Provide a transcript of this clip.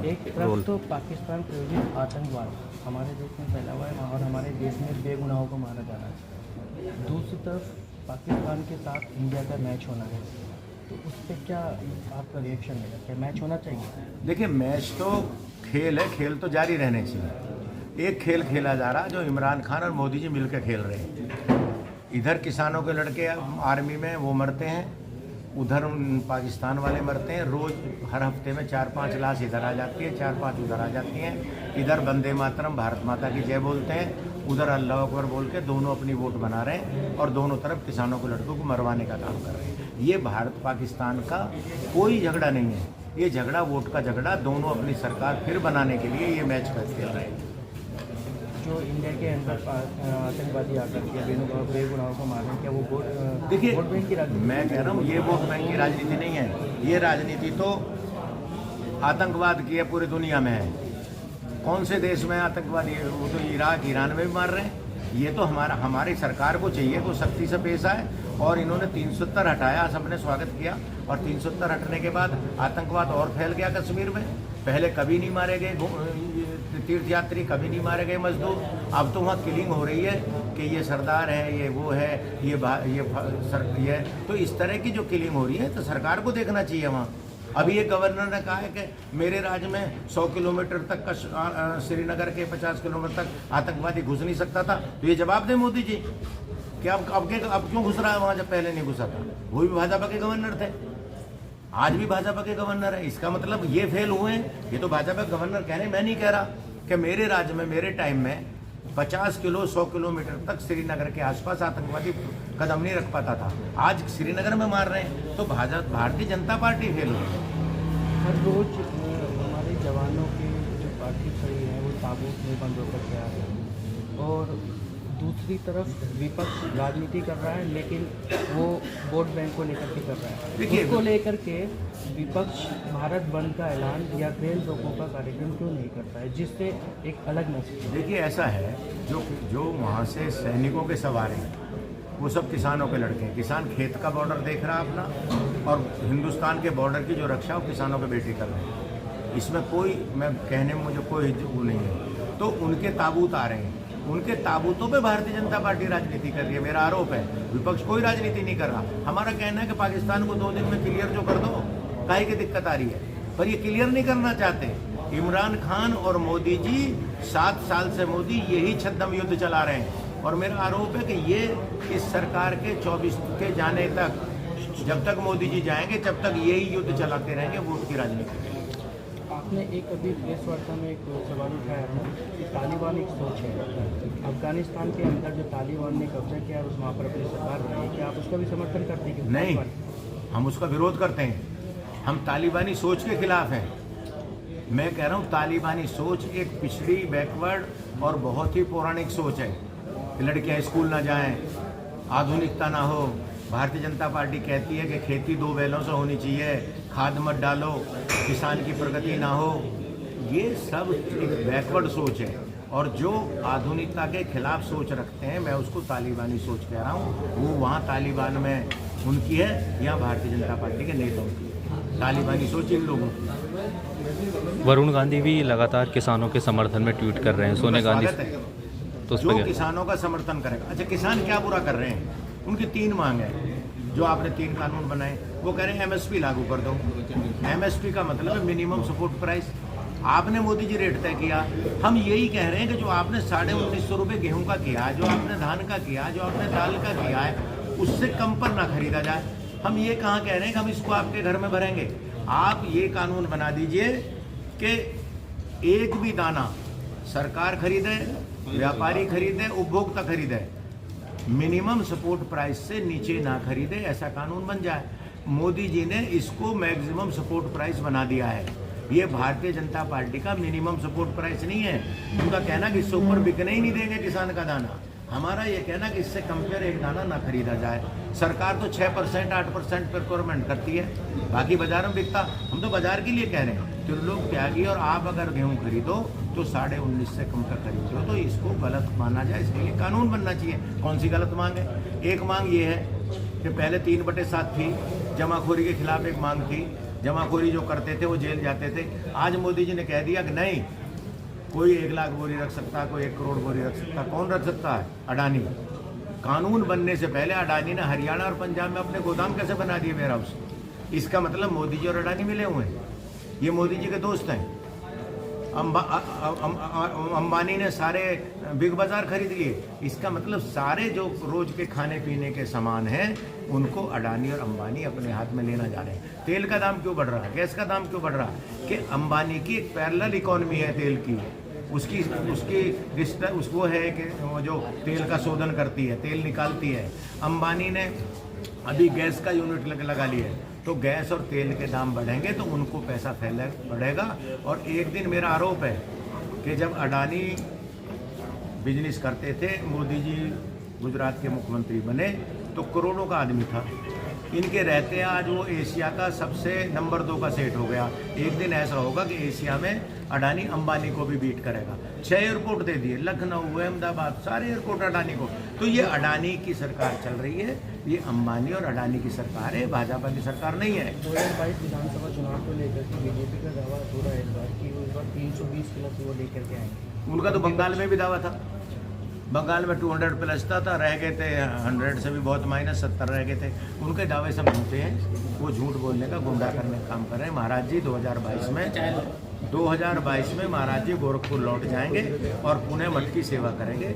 एक तरफ तो पाकिस्तान प्रायोजित आतंकवाद हमारे देश में फैला हुआ है और हमारे देश में बेगुनाहों को मारा जा रहा है। दूसरी तरफ पाकिस्तान के साथ इंडिया का मैच होना है, तो उस पर क्या आपका रिएक्शन है? क्या मैच होना चाहिए? देखिए, मैच तो खेल है, खेल तो जारी रहने चाहिए। एक खेल खेला जा रहा है जो इमरान खान और मोदी जी मिलकर खेल रहे हैं। इधर किसानों के लड़के आर्मी में वो मरते हैं, उधर पाकिस्तान वाले मरते हैं। रोज़ हर हफ्ते में 4-5 लाश इधर आ जाती है, 4-5 उधर आ जाती हैं। इधर वंदे मातरम, भारत माता की जय बोलते हैं, उधर अल्लाह अकबर बोल के दोनों अपनी वोट बना रहे हैं और दोनों तरफ किसानों के लड़कों को मरवाने का काम कर रहे हैं। ये भारत पाकिस्तान का कोई झगड़ा नहीं है, ये झगड़ा वोट का झगड़ा, दोनों अपनी सरकार फिर बनाने के लिए ये मैच खेल रहे हैं। जो इंडिया के अंदर आतंकवादी आकर के बेगुनाहों को मार रहे हैं, क्या वो वोट देखिए, वोट बैंक की राजनीति? मैं कह रहा हूँ ये वोट बैंक की राजनीति नहीं है, ये राजनीति तो आतंकवाद की है, पूरी दुनिया में है। कौन से देश में आतंकवादी है? वो तो इराक ईरान में भी मार रहे हैं। ये तो हमारी सरकार को चाहिए कि सख्ती से पेश आए, और इन्होंने 370 हटाया, सबने स्वागत किया, और 370 हटने के बाद आतंकवाद और फैल गया कश्मीर में। पहले कभी नहीं मारे गए तीर्थयात्री, कभी नहीं मारे गए मजदूर, अब तो वहाँ किलिंग हो रही है कि ये सरदार है, ये वो है, ये तो इस तरह की जो किलिंग हो रही है तो सरकार को देखना चाहिए वहाँ। अभी एक गवर्नर ने कहा है कि मेरे राज्य में 100 किलोमीटर तक का श्रीनगर के 50 किलोमीटर तक आतंकवादी घुस नहीं सकता था, तो ये जवाब दे मोदी जी कि अब क्यों घुस रहा है वहाँ जब पहले नहीं घुसा था? वो भी भाजपा के गवर्नर थे, आज भी भाजपा के गवर्नर है। इसका मतलब ये फेल हुए हैं। ये तो भाजपा के गवर्नर कह रहे हैं, मैं नहीं कह रहा कि मेरे राज्य में मेरे टाइम में 50 किलो 100 किलोमीटर तक श्रीनगर के आसपास आतंकवादी कदम नहीं रख पाता था, आज श्रीनगर में मार रहे हैं। तो भारतीय जनता पार्टी फेल हुई है। हर रोज हमारे जवानों की जो पार्टी खड़ी है वो ताबूत में बंद होकर के आ रहे हैं, और दूसरी तरफ विपक्ष राजनीति कर रहा है, लेकिन वो वोट बैंक को लेकर के कर रहा है। देखिए, इसको लेकर के विपक्ष भारत बंद का ऐलान या ट्रेन रोको का कार्यक्रम क्यों नहीं करता है, जिससे एक अलग मैसेज? देखिए, ऐसा है, जो वहाँ से सैनिकों के सवार हैं वो सब किसानों के लड़के हैं। किसान खेत का बॉर्डर देख रहा है अपना, और हिंदुस्तान के बॉर्डर की जो रक्षा वो किसानों के बेटे कर रहे हैं। इसमें कोई, मैं कहने में मुझे कोई वो नहीं है। तो उनके ताबूत आ रहे हैं, उनके ताबूतों पे भारतीय जनता पार्टी राजनीति कर रही है, मेरा आरोप है। विपक्ष कोई राजनीति नहीं कर रहा। हमारा कहना है कि पाकिस्तान को 2 दिन में क्लियर जो कर दो, काहे की दिक्कत आ रही है, पर ये क्लियर नहीं करना चाहते। इमरान खान और मोदी जी 7 साल से मोदी यही छद्म युद्ध चला रहे हैं, और मेरा आरोप है कि ये इस सरकार के 24 के जाने तक, जब तक मोदी जी जाएंगे तब तक यही युद्ध चलाते रहेंगे, वोट की राजनीति। आपने एक अभी प्रेस वार्ता में एक सवाल उठाया था कि तालिबान एक सोच है, अफगानिस्तान के अंदर जो तालिबान ने कब्जा किया उस वहाँ पर अपनी सरकार बनाई, क्या आप उसका भी समर्थन करते हैं? नहीं, हम उसका विरोध करते हैं। हम तालिबानी सोच के खिलाफ हैं। मैं कह रहा हूँ तालिबानी सोच एक पिछड़ी, बैकवर्ड और बहुत ही पौराणिक सोच है। लड़कियाँ स्कूल ना जाएं, आधुनिकता ना हो। भारतीय जनता पार्टी कहती है कि खेती 2 बैलों से होनी चाहिए, खाद मत डालो, किसान की प्रगति ना हो। ये सब एक बैकवर्ड सोच है, और जो आधुनिकता के खिलाफ सोच रखते हैं, मैं उसको तालिबानी सोच कह रहा हूँ। वो वहाँ तालिबान में उनकी है, यहाँ भारतीय जनता पार्टी के नेताओं की। तालिबानी सोच इन लोगों की। वरुण गांधी भी लगातार किसानों के समर्थन में ट्वीट कर रहे हैं। सोनिया गांधी तो जो किसानों का समर्थन करेगा। अच्छा, किसान क्या बुरा कर रहे हैं? उनकी 3 मांग है, जो आपने 3 कानून बनाए। वो कह रहे हैं MSP लागू कर दो। MSP का मतलब है मिनिमम सपोर्ट प्राइस। आपने मोदी जी रेट तय किया, हम यही कह रहे हैं कि जो आपने 1950 रुपये गेहूं का किया, जो आपने धान का किया, जो आपने दाल का किया है, उससे कम पर ना खरीदा जाए। हम ये कहाँ कह रहे हैं कि हम इसको आपके घर में भरेंगे। आप ये कानून बना दीजिए कि एक भी दाना सरकार खरीदे, व्यापारी खरीदे, उपभोक्ता खरीदे, मिनिमम सपोर्ट प्राइस से नीचे ना खरीदे, ऐसा कानून बन जाए। मोदी जी ने इसको मैक्सिमम सपोर्ट प्राइस बना दिया है। ये भारतीय जनता पार्टी का मिनिमम सपोर्ट प्राइस नहीं है। उनका कहना कि इससे ऊपर बिकने ही नहीं देंगे किसान का दाना। हमारा ये कहना कि इससे कंपेयर एक दाना ना खरीदा जाए। सरकार तो 6% 8% प्रोक्योरमेंट करती है, बाकी बाजार में बिकता। हम तो बाजार के लिए कह रहे हैं त्रिलोक त्यागी, और आप अगर गेहूं खरीदो तो 19.5 से कम का खरीदो तो इसको गलत माना जाए। इसके लिए कानून बनना चाहिए। कौन सी गलत मांग है? एक मांग ये है कि पहले 3/7 थी, जमाखोरी के खिलाफ एक मांग थी, जमाखोरी जो करते थे वो जेल जाते थे। आज मोदी जी ने कह दिया कि नहीं, कोई 1 लाख बोरी रख सकता, कोई 1 करोड़ बोरी रख सकता। कौन रख सकता है? अडानी। कानून बनने से पहले अडानी ने हरियाणा और पंजाब में अपने गोदाम कैसे बना दिए वेयर हाउस? इसका मतलब मोदी जी और अडानी मिले हुए हैं, ये मोदी जी के दोस्त हैं। अंबानी ने सारे बिग बाजार खरीद लिए। इसका मतलब सारे जो रोज के खाने पीने के सामान हैं उनको अडानी और अंबानी अपने हाथ में लेना जा रहे हैं। तेल का दाम क्यों बढ़ रहा है? गैस का दाम क्यों बढ़ रहा है? कि अंबानी की एक पैरेलल इकोनॉमी है तेल की, उसको है कि वो जो तेल का शोधन करती है, तेल निकालती है। अंबानी ने अभी गैस का यूनिट लगा लिया है, तो गैस और तेल के दाम बढ़ेंगे तो उनको पैसा बढ़ेगा। और एक दिन मेरा आरोप है कि जब अडानी बिजनेस करते थे, मोदी जी गुजरात के मुख्यमंत्री बने तो करोड़ों का आदमी था। इनके रहते आज वो एशिया का सबसे नंबर 2 का सेट हो गया। एक दिन ऐसा होगा कि एशिया में अडानी अंबानी को भी बीट करेगा। 6 एयरपोर्ट दे दिए, लखनऊ, अहमदाबाद, सारे एयरपोर्ट अडानी को। तो ये अडानी की सरकार चल रही है, ये अंबानी और अडानी की सरकार है, भाजपा की सरकार नहीं है। 2022 विधानसभा चुनाव को लेकर के बीजेपी का दावा हो रहा है इस बार कि वो इस बार 320 प्लस वो लेकर के आएंगे। उनका तो बंगाल में भी दावा था, बंगाल में 200 प्लस था, रह गए थे 100 से भी बहुत माइनस, 70 रह गए थे। उनके दावे सब झूठे हैं, वो झूठ बोलने का, गुमराह करने का काम कर रहे हैं। महाराज जी 2022 में महाराज जी गोरखपुर लौट जाएंगे और पुणे मठ की सेवा करेंगे।